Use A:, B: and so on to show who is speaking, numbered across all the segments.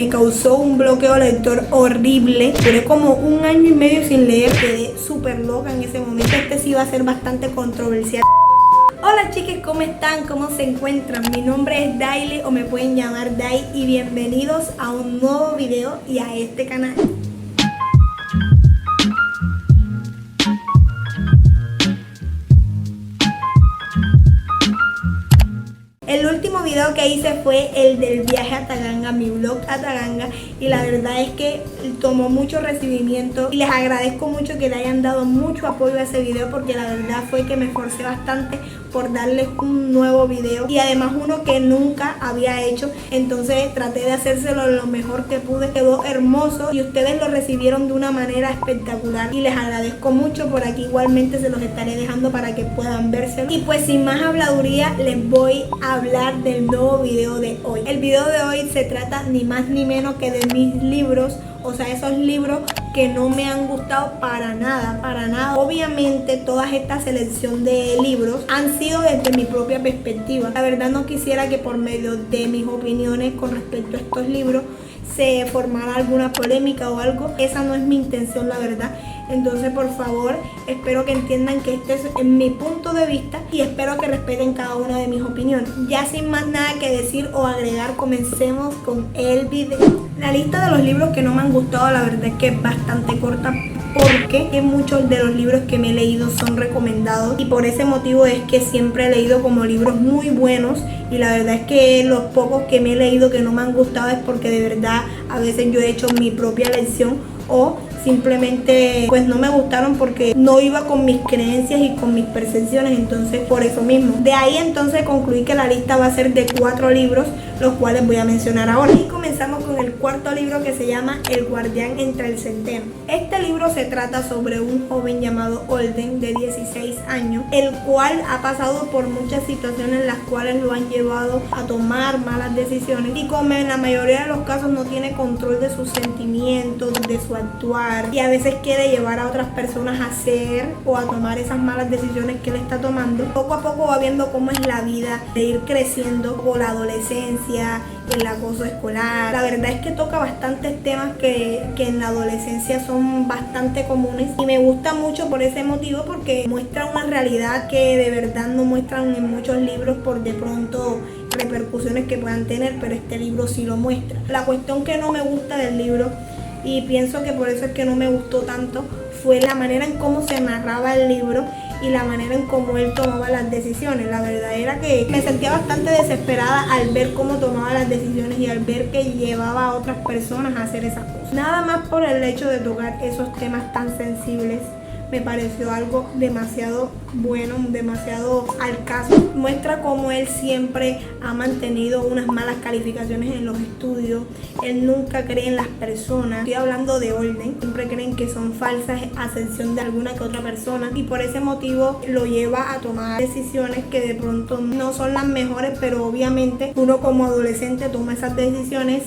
A: Me causó un bloqueo lector horrible. Duré como 1 año y medio sin leer. Quedé súper loca en ese momento. Este sí va a ser bastante controversial. Hola chicas, ¿cómo están? ¿Cómo se encuentran? Mi nombre es Daily o me pueden llamar Dai y bienvenidos a un nuevo video y a este canal. El último video que hice fue el del viaje a Taganga, mi vlog a Taganga, y la verdad es que tomó mucho recibimiento y les agradezco mucho que le hayan dado mucho apoyo a ese video, porque la verdad fue que me esforcé bastante por darles un nuevo video y además uno que nunca había hecho, entonces traté de hacérselo lo mejor que pude. Quedó hermoso y ustedes lo recibieron de una manera espectacular y les agradezco mucho. Por aquí igualmente se los estaré dejando para que puedan vérselo. Y pues sin más habladuría les voy a hablar del nuevo video de hoy. El video de hoy se trata ni más ni menos que de mis libros, o sea, esos libros que no me han gustado para nada. Obviamente toda esta selección de libros han sido desde mi propia perspectiva. La verdad no quisiera que por medio de mis opiniones con respecto a estos libros se formara alguna polémica o algo. Esa no es mi intención, la verdad. Entonces por favor, espero que entiendan que este es mi punto de vista y espero que respeten cada una de mis opiniones. Ya sin más nada que decir o agregar, comencemos con el video. La lista de los libros que no me han gustado, la verdad es que es bastante corta, porque muchos de los libros que me he leído son recomendados y por ese motivo es que siempre he leído como libros muy buenos, y la verdad es que los pocos que me he leído que no me han gustado es porque de verdad a veces yo he hecho mi propia lección o simplemente pues no me gustaron porque no iba con mis creencias y con mis percepciones, entonces por eso mismo. De ahí entonces concluí que la lista va a ser de 4 libros, los cuales voy a mencionar ahora. Y comenzamos con el cuarto libro, que se llama El guardián entre el centeno. Este libro se trata sobre un joven llamado Holden de 16 años, el cual ha pasado por muchas situaciones en las cuales lo han llevado a tomar malas decisiones, y como en la mayoría de los casos no tiene control de sus sentimientos, de su actuar, y a veces quiere llevar a otras personas a hacer o a tomar esas malas decisiones que él está tomando. Poco a poco va viendo cómo es la vida de ir creciendo con la adolescencia, el acoso escolar. La verdad es que toca bastantes temas que en la adolescencia son bastante comunes y me gusta mucho por ese motivo, porque muestra una realidad que de verdad no muestran en muchos libros por de pronto repercusiones que puedan tener, pero este libro sí lo muestra. La cuestión que no me gusta del libro, y pienso que por eso es que no me gustó tanto, fue la manera en cómo se narraba el libro y la manera en cómo él tomaba las decisiones. La verdad era que me sentía bastante desesperada al ver cómo tomaba las decisiones y al ver que llevaba a otras personas a hacer esas cosas. Nada más por el hecho de tocar esos temas tan sensibles, me pareció algo demasiado bueno, demasiado al caso. Muestra cómo él siempre ha mantenido unas malas calificaciones en los estudios. Él nunca cree en las personas. Estoy hablando de Holden. Siempre creen que son falsas, a excepción de alguna que otra persona. Y por ese motivo lo lleva a tomar decisiones que de pronto no son las mejores, pero obviamente uno como adolescente toma esas decisiones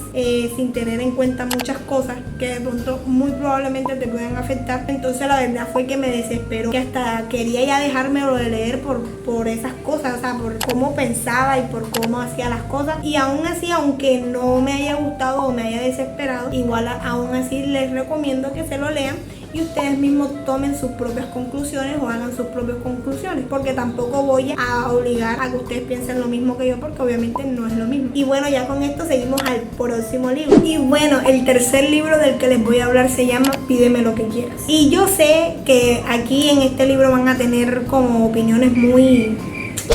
A: sin tener en cuenta muchas cosas que de pronto muy probablemente te puedan afectar. Entonces la verdad fue que me desesperó, que hasta quería ya dejármelo de leer por esas cosas, o sea, por cómo pensaba y por cómo hacía las cosas. Y aún así, aunque no me haya gustado o me haya desesperado, igual aún así les recomiendo que se lo lean y ustedes mismos tomen sus propias conclusiones o hagan sus propias conclusiones, porque tampoco voy a obligar a que ustedes piensen lo mismo que yo, porque obviamente no es lo mismo. Y bueno, ya con esto seguimos al próximo libro. Y bueno, el tercer libro del que les voy a hablar se llama Pídeme lo que quieras. Y yo sé que aquí en este libro van a tener como opiniones muy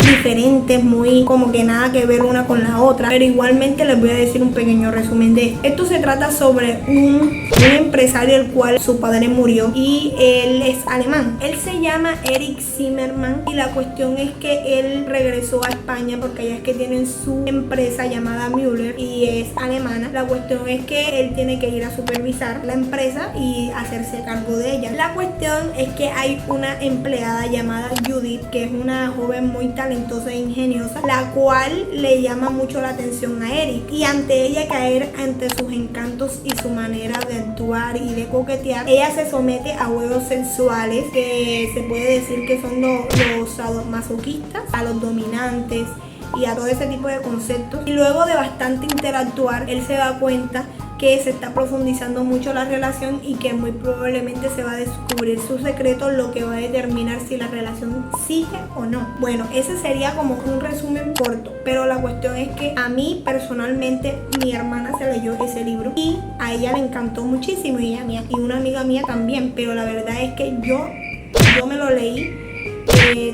A: diferentes, muy como que nada que ver una con la otra, pero igualmente les voy a decir un pequeño resumen de esto. Esto se trata sobre un empresario el cual su padre murió y él es alemán. Él se llama Erich Zimmermann y la cuestión es que él regresó a España porque allá es que tienen su empresa llamada Müller y es alemana. La cuestión es que él tiene que ir a supervisar la empresa y hacerse cargo de ella. La cuestión es que hay una empleada llamada Judith, que es una joven muy talentosa e ingeniosa, la cual le llama mucho la atención a Eric, y ante ella caer ante sus encantos y su manera de actuar y de coquetear, ella se somete a juegos sexuales que se puede decir que son los sadomasoquistas, a los dominantes y a todo ese tipo de conceptos. Y luego de bastante interactuar, él se da cuenta que se está profundizando mucho la relación y que muy probablemente se va a descubrir su secreto, lo que va a determinar si la relación sigue o no. Bueno, ese sería como un resumen corto, pero la cuestión es que a mí personalmente mi hermana se leyó ese libro y a ella le encantó muchísimo y una amiga mía también, pero la verdad es que yo me lo leí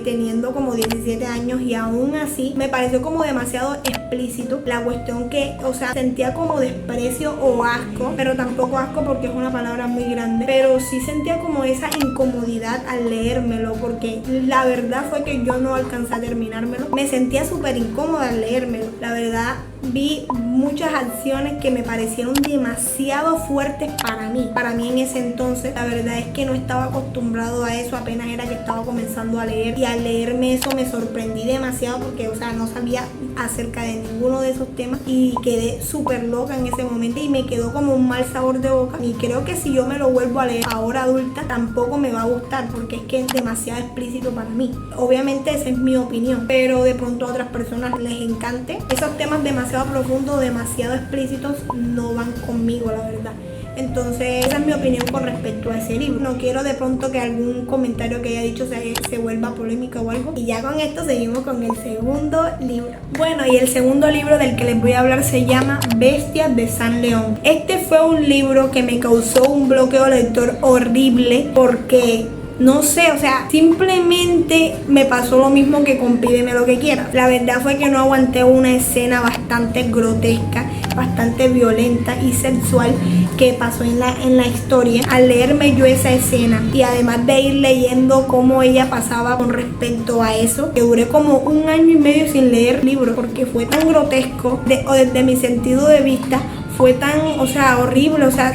A: teniendo como 17 años y aún así me pareció como demasiado explícito. La cuestión que, o sea, sentía como desprecio o asco, pero tampoco asco porque es una palabra muy grande, pero sí sentía como esa incomodidad al leérmelo, porque la verdad fue que yo no alcancé a terminármelo. Me sentía súper incómoda al leérmelo. La verdad, vi muchas acciones que me parecieron demasiado fuertes para mí en ese entonces. La verdad es que no estaba acostumbrado a eso, apenas era que estaba comenzando a leer, y al leerme eso me sorprendí demasiado porque, o sea, no sabía acerca de ninguno de esos temas y quedé súper loca en ese momento y me quedó como un mal sabor de boca, y creo que si yo me lo vuelvo a leer ahora adulta tampoco me va a gustar porque es que es demasiado explícito para mí. Obviamente esa es mi opinión, pero de pronto a otras personas les encante. Esos temas demasiado profundos, demasiado explícitos no van conmigo, la verdad. Entonces esa es mi opinión con respecto a ese libro. No quiero de pronto que algún comentario que haya dicho se vuelva polémica o algo. Y ya con esto seguimos con el segundo libro. Bueno, y el segundo libro del que les voy a hablar se llama Bestias de San León. Este fue un libro que me causó un bloqueo lector horrible porque no sé, o sea, simplemente me pasó lo mismo que con Pídeme lo que quieras. La verdad fue que no aguanté una escena bastante grotesca, bastante violenta y sexual que pasó en la historia. Al leerme yo esa escena y además de ir leyendo cómo ella pasaba con respecto a eso, que duré como 1 año y medio sin leer libros porque fue tan grotesco, o desde mi sentido de vista fue tan, o sea, horrible, o sea.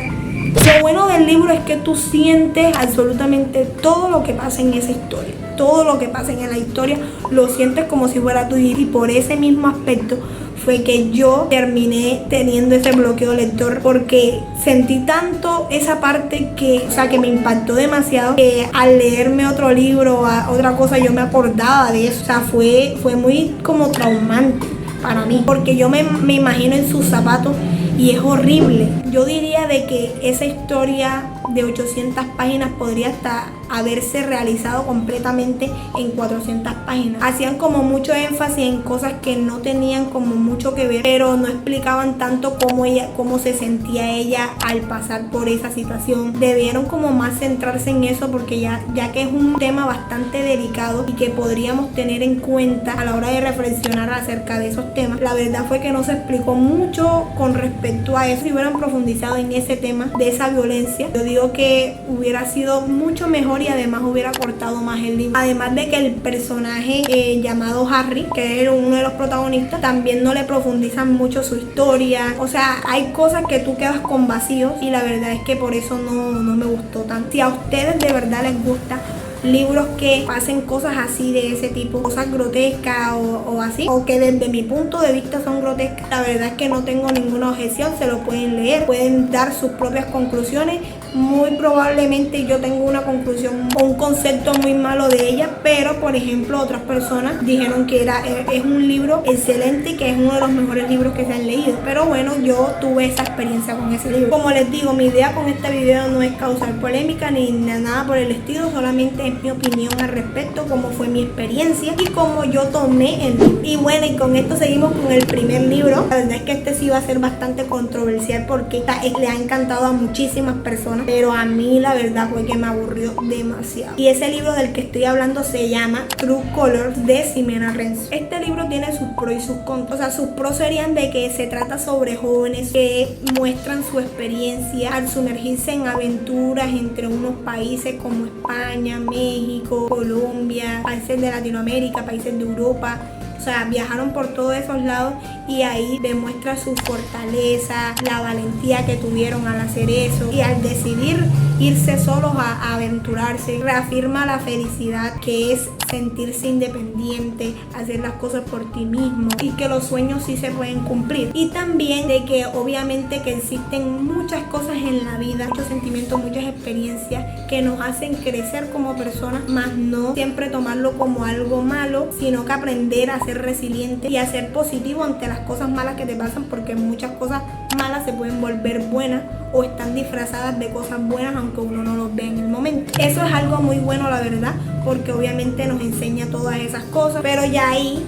A: Lo bueno del libro es que tú sientes absolutamente todo lo que pasa en esa historia. Todo lo que pasa en la historia lo sientes como si fuera tuyo, y por ese mismo aspecto fue que yo terminé teniendo ese bloqueo lector porque sentí tanto esa parte que, o sea, que me impactó demasiado, que al leerme otro libro o otra cosa yo me acordaba de eso. O sea, fue muy como traumante para mí porque yo me imagino en sus zapatos y es horrible. Yo diría de que esa historia de 800 páginas podría hasta haberse realizado completamente en 400 páginas. Hacían como mucho énfasis en cosas que no tenían como mucho que ver, pero no explicaban tanto cómo se sentía ella al pasar por esa situación. Debieron como más centrarse en eso porque ya que es un tema bastante delicado y que podríamos tener en cuenta a la hora de reflexionar acerca de esos temas. La verdad fue que no se explicó mucho con respecto a eso. Si hubieran profundizado en ese tema de esa violencia, yo digo que hubiera sido mucho mejor y además hubiera cortado más el libro. Además de que el personaje llamado Harry, que es uno de los protagonistas, también no le profundizan mucho su historia. O sea, hay cosas que tú quedas con vacíos y la verdad es que por eso no me gustó tanto. Si a ustedes de verdad les gusta libros que pasen cosas así de ese tipo, cosas grotescas o así, o que desde mi punto de vista son grotescas, la verdad es que no tengo ninguna objeción, se lo pueden leer, pueden dar sus propias conclusiones. Muy probablemente yo tengo una conclusión o un concepto muy malo de ella, pero por ejemplo otras personas dijeron que es un libro excelente y que es uno de los mejores libros que se han leído. Pero bueno, yo tuve esa experiencia con ese libro. Como les digo, mi idea con este video no es causar polémica ni nada por el estilo, solamente es mi opinión al respecto, cómo fue mi experiencia y cómo yo tomé el libro. Y bueno, y con esto seguimos con el primer libro. La verdad es que este sí va a ser bastante controversial porque le ha encantado a muchísimas personas, pero a mí la verdad fue que me aburrió demasiado. Y ese libro del que estoy hablando se llama True Colors de Ximena Renzo. Este libro tiene sus pros y sus contras. O sea, sus pros serían de que se trata sobre jóvenes que muestran su experiencia al sumergirse en aventuras entre unos países como España, México, Colombia, países de Latinoamérica, países de Europa. O sea, viajaron por todos esos lados y ahí demuestra su fortaleza, la valentía que tuvieron al hacer eso y al decidir irse solos a aventurarse. Reafirma la felicidad que es sentirse independiente, hacer las cosas por ti mismo y que los sueños sí se pueden cumplir. Y también de que obviamente que existen muchas cosas en la vida, muchos sentimientos, muchas experiencias que nos hacen crecer como personas, más no siempre tomarlo como algo malo, sino que aprender a ser resiliente y a ser positivo ante las cosas malas que te pasan, porque muchas cosas malas se pueden volver buenas o están disfrazadas de cosas buenas aunque uno no los vea en el momento. Eso es algo muy bueno, la verdad, porque obviamente nos enseña todas esas cosas, pero ya ahí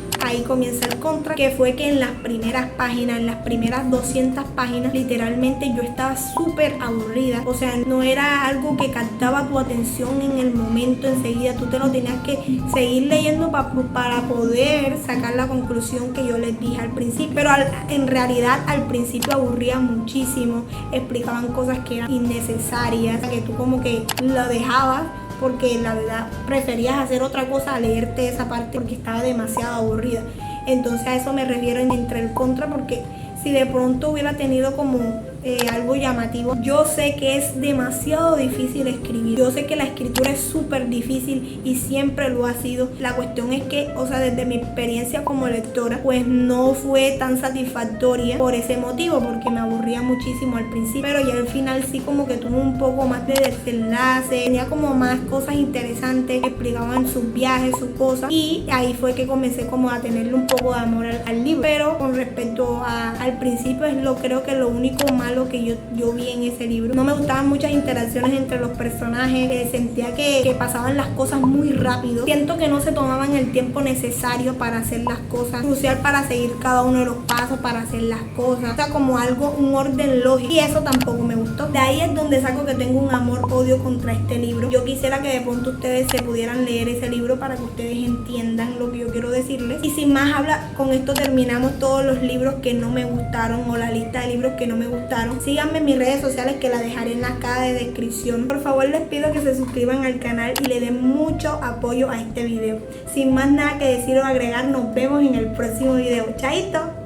A: comienza el contra, que fue que en las primeras páginas, en las primeras 200 páginas, literalmente yo estaba súper aburrida. O sea, no era algo que captaba tu atención en el momento, enseguida. Tú te lo tenías que seguir leyendo para poder sacar la conclusión que yo les dije al principio. Pero en realidad al principio aburría muchísimo, explicaban cosas que eran innecesarias, que tú como que lo dejabas porque la verdad preferías hacer otra cosa a leerte esa parte porque estaba demasiado aburrida. Entonces a eso me refiero entre el contra, porque si de pronto hubiera tenido como algo llamativo. Yo sé que es demasiado difícil escribir, yo sé que la escritura es súper difícil y siempre lo ha sido. La cuestión es que, o sea, desde mi experiencia como lectora, pues no fue tan satisfactoria por ese motivo, porque me aburría muchísimo al principio, pero ya al final sí como que tuvo un poco más de desenlace, tenía como más cosas interesantes, explicaban sus viajes, sus cosas, y ahí fue que comencé como a tenerle un poco de amor al libro. Pero con respecto al principio, creo que lo único malo que yo vi en ese libro, no me gustaban muchas interacciones entre los personajes, sentía que pasaban las cosas muy rápido, siento que no se tomaban el tiempo necesario para hacer las cosas, crucial para seguir cada uno de los pasos, para hacer las cosas, o sea, como un orden lógico, y eso tampoco me gustó. De ahí es donde saco que tengo un amor-odio contra este libro. Yo quisiera que de pronto ustedes se pudieran leer ese libro para que ustedes entiendan lo que yo quiero decirles. Y sin más con esto terminamos todos los libros que no me gustaron, o la lista de libros que no me gustaron. Síganme en mis redes sociales, que la dejaré en la caja de descripción. Por favor, les pido que se suscriban al canal y le den mucho apoyo a este video. Sin más nada que decir o agregar, nos vemos en el próximo video. ¡Chaito!